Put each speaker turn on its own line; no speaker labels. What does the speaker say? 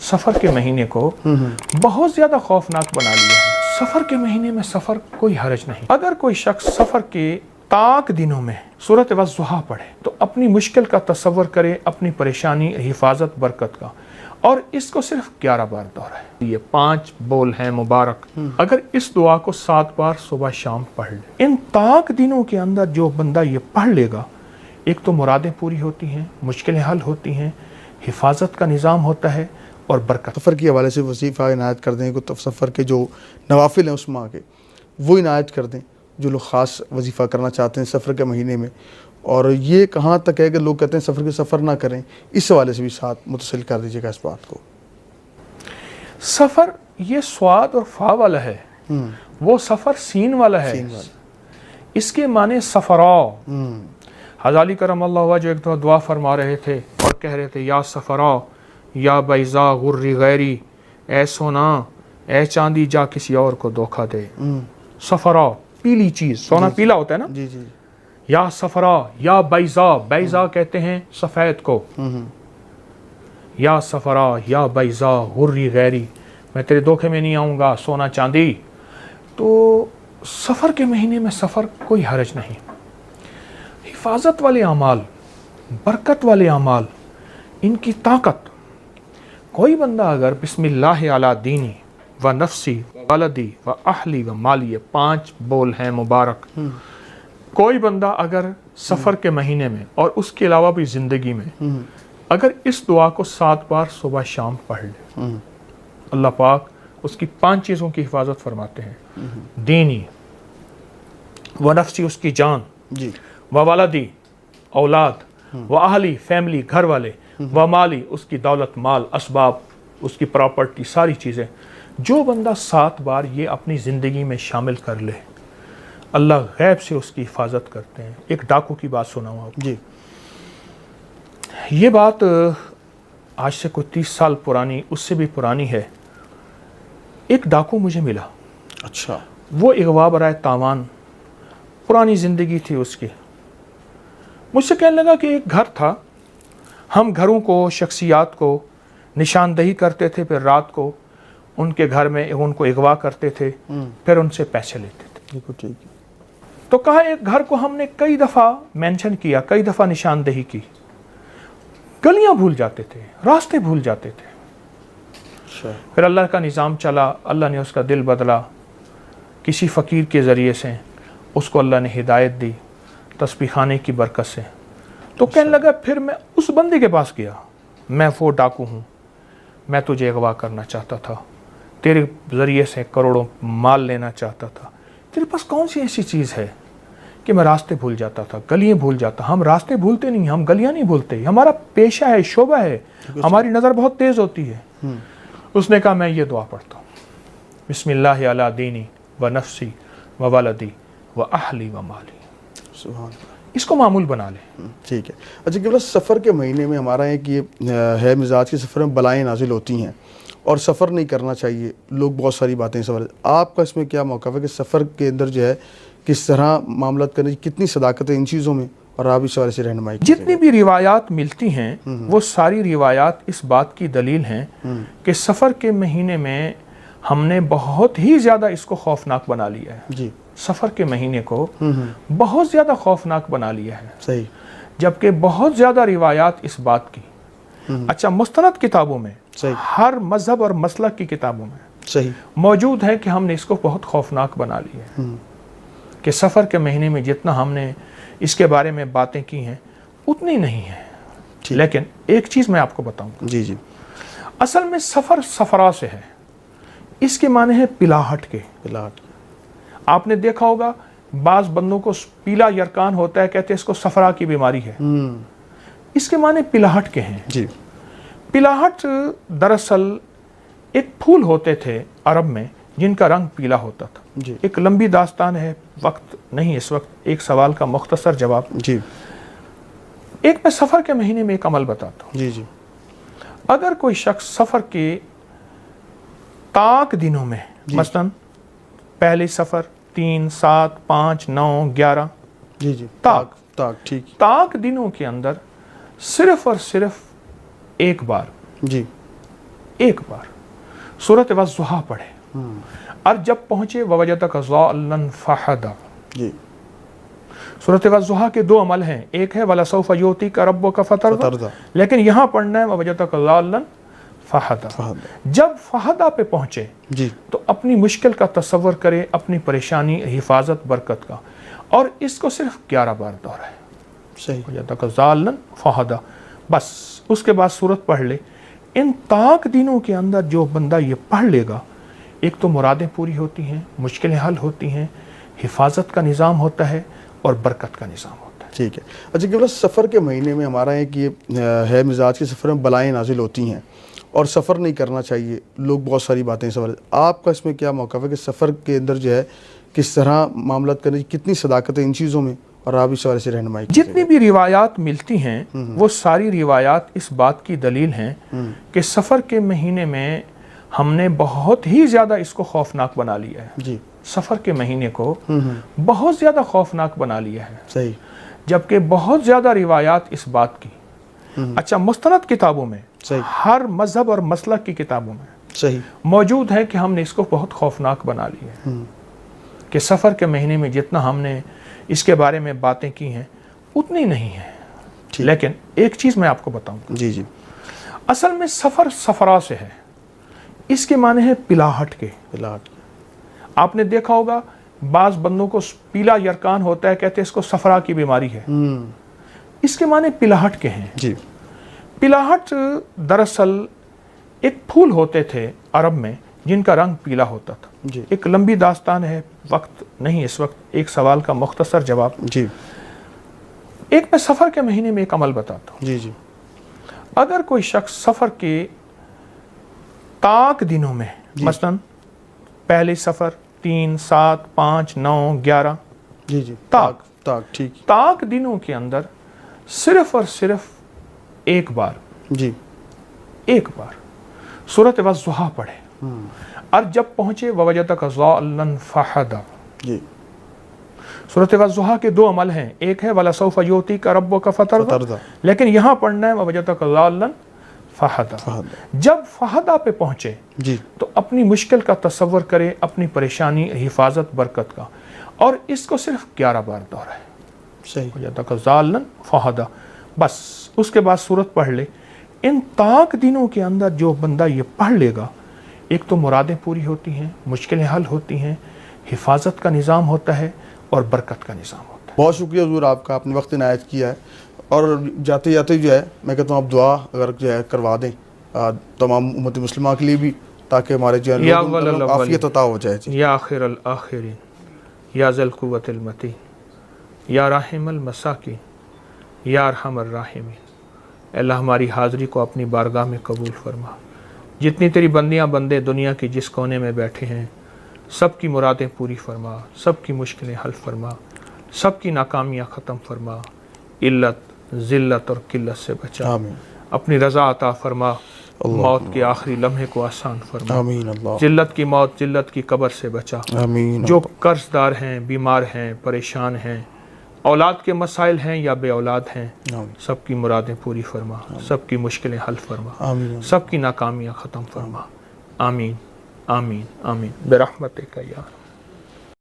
सफ़र के महीने को बहुत ज़्यादा खौफनाक बना लिया है। सफ़र के महीने में सफ़र कोई हरज नहीं। अगर कोई शख्स सफ़र के ताक दिनों में सूरत वज़्ज़ुहा पढ़े तो अपनी मुश्किल का तसव्वुर करे, अपनी परेशानी, हिफाजत, बरकत का, और इसको सिर्फ 11 बार दोहराए। ये 5 बोल हैं मुबारक। अगर इस दुआ को 7 बार सुबह शाम पढ़ ले, इन ताक दिनों के अंदर जो बंदा ये पढ़ लेगा, एक तो मुरादें पूरी होती हैं, मुश्किलें हल होती हैं, हिफाजत का निज़ाम होता है और बरकत।
सफ़र के हवाले से वजीफ़ा इनायत कर दें, तो सफ़र के जो नवाफिल हैं उस माह के वो इनायत कर दें, जो लोग ख़ास वजीफ़ा करना चाहते हैं सफ़र के महीने में। और ये कहाँ तक है कि लोग कहते हैं सफ़र ना करें, इस हवाले से भी साथ मुतसिल कर दीजिएगा इस बात को।
सफ़र ये स्वाद और फा वाला है, वो सफ़र सीन वाला है। इसके माने सफ़रा। हज़ाली करम अल्लाह हुआ जो एक दफ़ा दुआ फरमा रहे थे और कह रहे थे, या सफ़रा या बैज़ा गुर्री गैरी, ए सोना ए चांदी जा किसी और को धोखा दे। सफ़रा पीली चीज़, सोना पीला होता है ना।
जी जी।
या सफ़रा या बैज़ा, बैज़ा कहते हैं सफ़ेद को। या सफ़रा या बैज़ा गुर्री गैरी, मैं तेरे धोखे में नहीं आऊँगा, सोना चांदी। तो सफ़र के महीने में सफ़र कोई हरज नहीं। हिफाजत वाले अमाल, बरकत वाले अमाल, इनकी ताकत। कोई बंदा अगर बिस्मिल्लाह अला दीनी व नफ्सी वलदी व अहली व माली, ये 5 बोल हैं मुबारक। कोई बंदा अगर सफ़र के महीने में और उसके अलावा भी ज़िंदगी में अगर इस दुआ को 7 बार सुबह शाम पढ़ ले, अल्लाह पाक उसकी 5 चीज़ों की हिफाजत फरमाते हैं। दीनी व नफ्सी, उसकी जान,
जी,
व वलदी, औलाद, व अहली, फैमिली, घर वाले, व माली, उसकी दौलत, माल, असबाब, उसकी प्रॉपर्टी, सारी चीज़ें। जो बंदा 7 बार ये अपनी ज़िंदगी में शामिल कर ले, अल्लाह गैब से उसकी हिफाजत करते हैं। एक डाकू की बात सुनाऊँ आपको।
जी।
ये बात आज से कोई 30 साल पुरानी, उससे भी पुरानी है। एक डाकू मुझे मिला।
अच्छा।
वो अगवा बराए तावान, पुरानी ज़िंदगी थी उसकी। मुझसे कहने लगा कि एक घर था, हम घरों को, शख्सियात को निशानदही करते थे, फिर रात को उनके घर में उनको अगवा करते थे, फिर उनसे पैसे लेते थे।
ठीक है।
तो कहा एक घर को हमने कई दफ़ा मेंशन किया, कई दफ़ा निशानदही की, गलियां भूल जाते थे, रास्ते भूल जाते थे। फिर अल्लाह का निज़ाम चला, अल्लाह ने उसका दिल बदला, किसी फ़कीर के ज़रिए से उसको अल्लाह ने हिदायत दी, तस्बीह खाने की बरकत से। तो कहने लगा फिर मैं उस बंदे के पास गया, मैं वो डाकू हूँ, मैं तुझे अगवा करना चाहता था, तेरे ज़रिए से करोड़ों माल लेना चाहता था। तेरे पास कौन सी ऐसी चीज़ है कि मैं रास्ते भूल जाता था, गलियाँ भूल जाता। हम रास्ते भूलते नहीं, हम गलियाँ नहीं भूलते, हमारा पेशा है, शोबा है, हमारी नज़र बहुत तेज़ होती है। उसने कहा मैं ये दुआ पढ़ता हूँ, बिस्मिल्लाह अला दीनी व नफ्सी व वलदी व अहली व माली।
सुभान अल्लाह।
इसको मामूल बना ले। ठीक है।
अच्छा, कि सफ़र के महीने में हमारा एक ये है मिजाज की सफ़र में बलाएँ नाजिल होती हैं और सफ़र नहीं करना चाहिए, लोग बहुत सारी बातें सवाल, आपका इसमें क्या मौक़िफ़ है कि सफ़र के अंदर जो है किस तरह मामलात करने की, कितनी सदाकत है इन चीज़ों में, और आप इस हवाले से रहनुमाई।
जितनी भी रिवायात मिलती हैं वो सारी रिवायात इस बात की दलील हैं कि सफ़र के महीने में हमने बहुत ही ज़्यादा इसको खौफनाक बना लिया है।
जी।
सफ़र के महीने को बहुत ज़्यादा खौफनाक बना लिया है।
सही।
जबकि बहुत ज़्यादा रिवायात इस बात की, अच्छा, मुस्तनद किताबों में, हर मज़हब और मसलक की किताबों में
सही
मौजूद है कि हमने इसको बहुत खौफनाक बना लिया है। कि सफ़र के महीने में जितना हमने इसके बारे में बातें की हैं उतनी नहीं है। लेकिन एक चीज़ मैं आपको बताऊंगा।
जी जी।
असल में सफ़र सफ़रा से है, इसके माने हैं पिलाहट के।
पिलाहट।
आपने देखा होगा बाज़ बंदों को पीला यरकान होता है, कहते हैं इसको सफ़रा की बीमारी है। इसके माने पिलाहट के हैं।
जी।
पिलाहट दरअसल एक फूल होते थे अरब में जिनका रंग पीला होता था।
जी।
एक लंबी दास्तान है, वक्त नहीं इस वक्त, एक सवाल का मुख्तसर जवाब।
जी।
एक मैं सफ़र के महीने में एक अमल बताता हूँ।
जी जी।
अगर कोई शख्स सफ़र के ताक दिनों में, मसलन पहले सफ़र 3, 7, 5, 9, 11,
जी जी,
ताक
ठीक,
ताक दिनों के अंदर सिर्फ और सिर्फ एक बार
जी
एक बार सूरत वज़्ज़ुहा पढ़े, और जब पहुंचे ववजदक ज़ाल्लन फ़हदा।
जी।
सूरत वज़्ज़ुहा के दो अमल हैं, एक है वलसौफ़ युअतीका रब्बुका फ़तरदा, लेकिन यहाँ पढ़ना है ववजदक ज़ाल्लन फ़हदा। जब फ़हदा पे पहुंचे
जी
तो अपनी मुश्किल का तसव्वुर करे, अपनी परेशानी, हिफाजत, बरकत का, और इसको सिर्फ 11 बार दोहराए।
सही।
ववजदक ज़ाल्लन फ़हदा, बस उसके बाद सूरत पढ़ ले। इन ताक दिनों के अंदर जो बंदा ये पढ़ लेगा, एक तो मुरादें पूरी होती हैं, मुश्किलें हल होती हैं, हिफाजत का निज़ाम होता है और बरकत का निज़ाम होता है।
ठीक है। अच्छा केवल सफ़र के महीने में हमारा एक ये है मिजाज के सफ़र में बलाएँ नाजिल होती हैं और सफ़र नहीं करना चाहिए, लोग बहुत सारी बातें सवाल, आपका इसमें क्या मौक़िफ़ है कि सफ़र के अंदर जो है किस तरह मामलात करने की कितनी सदाकत है इन चीज़ों में, और आप इस हवाले से रहनुमाई कीजिए।
जितनी भी रिवायात मिलती हैं वो सारी रिवायात इस बात की दलील हैं कि सफ़र के महीने में हमने बहुत ही ज़्यादा इसको खौफनाक बना लिया है।
जी।
सफ़र के महीने को बहुत ज़्यादा खौफनाक बना लिया है,
सही।
जबकि बहुत ज़्यादा रिवायात इस बात की, अच्छा, मुस्तनद किताबों में,
सही।
हर मज़हब और मसलक की किताबों में
सही
मौजूद है कि हमने इसको बहुत खौफनाक बना लिया है, कि सफ़र के महीने में जितना हमने इसके बारे में बातें की हैं उतनी नहीं है। लेकिन एक चीज़ मैं आपको बताऊंगा,
जी जी,
असल में सफ़र सफ़रा से है, इसके माने हैं पिलाहट के।
पिलाहट।
आपने देखा होगा बाज़ बंदों को पीला यरकान होता है, कहते हैं इसको सफ़रा की बीमारी है, इसके माने पिलाहट के हैं।
जी।
पिलाहट दरअसल एक फूल होते थे अरब में जिनका रंग पीला होता था।
जी।
एक लंबी दास्तान है, वक्त नहीं इस वक्त, एक सवाल का मुख्तसर जवाब।
जी।
एक मैं सफ़र के महीने में एक अमल बताता हूँ।
जी जी।
अगर कोई शख्स सफ़र के ताक दिनों में, मसलन पहले सफ़र 3, 7, 5, 9, 11,
जी जी,
ताक
ठीक।
ताक दिनों के अंदर सिर्फ और सिर्फ एक बार सूरत वज़्ज़ुहा पढ़े, और जब पहुंचे ववजदक ज़ाल्लन फ़हदा।
जी।
सूरत वज़्ज़ुहा के दो अमल हैं, एक है वलसौफ़ युअतीका रब्बुका फ़तरदा, लेकिन यहाँ पढ़ना है ववजदक ज़ाल्लन फ़हदा। जब फ़हदा पे पहुंचे
जी
तो अपनी मुश्किल का तसव्वुर करे, अपनी परेशानी, हिफाजत, बरकत का, और इसको सिर्फ 11 बार दोहराए।
सही।
ववजदक ज़ाल्लन फ़हदा, बस उसके बाद सूरत पढ़ ले। इन ताक दिनों के अंदर जो बंदा ये पढ़ लेगा, एक तो मुरादें पूरी होती हैं, मुश्किलें हल होती हैं, हिफाजत का निज़ाम होता है और बरकत का निज़ाम होता है।
बहुत शुक्रिया हुज़ूर आपका, आपने वक्त इनायत किया है, और जाते जाते जो है मैं कहता हूँ आप दुआ अगर जो है करवा दें तमाम उम्मत मुस्लिमा के लिए भी, ताकि हमारे जो है आफियत अता हो जाए।
या आखिरल आखिरीन, या ज़ल कुव्वतिल मतीन, या राहिमल मसाकिन, या अरहमर राहिमीन। अल्लाह हमारी हाज़री को अपनी बारगाह में कबूल फरमा। जितनी तेरी बंदियाँ बंदे दुनिया की जिस कोने में बैठे हैं, सब की मुरादें पूरी फरमा, सब की मुश्किलें हल फरमा, सब की नाकामियाँ ख़त्म फरमा, इल्लत, ज़िल्लत और किल्लत से बचा।
आमीन।
अपनी रज़ा अता फरमा, मौत के आखिरी लम्हे को आसान फरमा।
आमीन। अल्लाह।
जिल्लत की मौत, जिल्लत की कब्र से बचा।
आमीन।
जो कर्जदार हैं, बीमार हैं, परेशान हैं, औलाद के मसाइल हैं या बे औलाद हैं, सबकी मुरादें पूरी फरमा, सबकी मुश्किलें हल फरमा, सबकी नाकामियाँ ख़त्म फरमा। आमीन आमीन आमीन बिरहमतिका या